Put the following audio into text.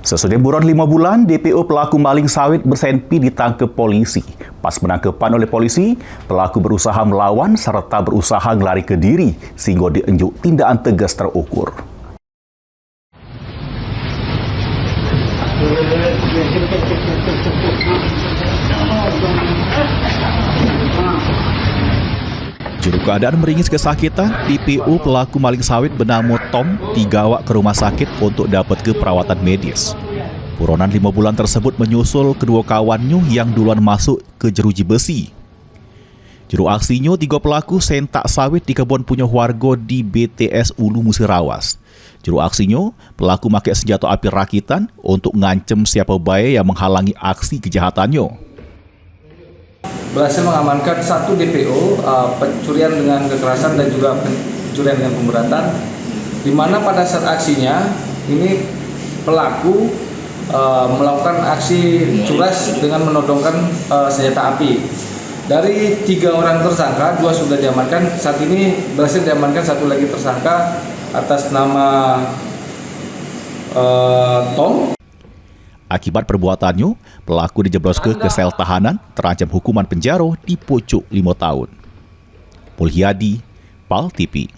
Sesudah buron 5 bulan, DPO pelaku maling sawit bersenpi ditangkap polisi. Pas penangkapan oleh polisi, pelaku berusaha melawan serta berusaha melari ke diri sehingga dienjuk tindakan tegas terukur. Juru keadaan meringis kesakitan, DPO pelaku maling sawit bernama Tom digawa ke rumah sakit untuk dapat ke perawatan medis. Buronan 5 bulan tersebut menyusul kedua kawannya yang duluan masuk ke jeruji besi. Juru aksinya 3 pelaku sentak sawit di kebun punya warga di BTS Ulu Musirawas. Juru aksinya pelaku pakai senjata api rakitan untuk ngancem siapa baik yang menghalangi aksi kejahatannya. Berhasil mengamankan 1 DPO pencurian dengan kekerasan dan juga pencurian dengan pemberatan, di mana pada saat aksinya ini pelaku melakukan aksi curas dengan menodongkan senjata api. Dari 3 orang tersangka, 2 sudah diamankan. Saat ini berhasil diamankan 1 lagi tersangka atas nama Tom. Akibat perbuatannya, pelaku dijebloskan ke sel tahanan, terancam hukuman penjara di pucuk 5 tahun. Mulyadi, PAL TV.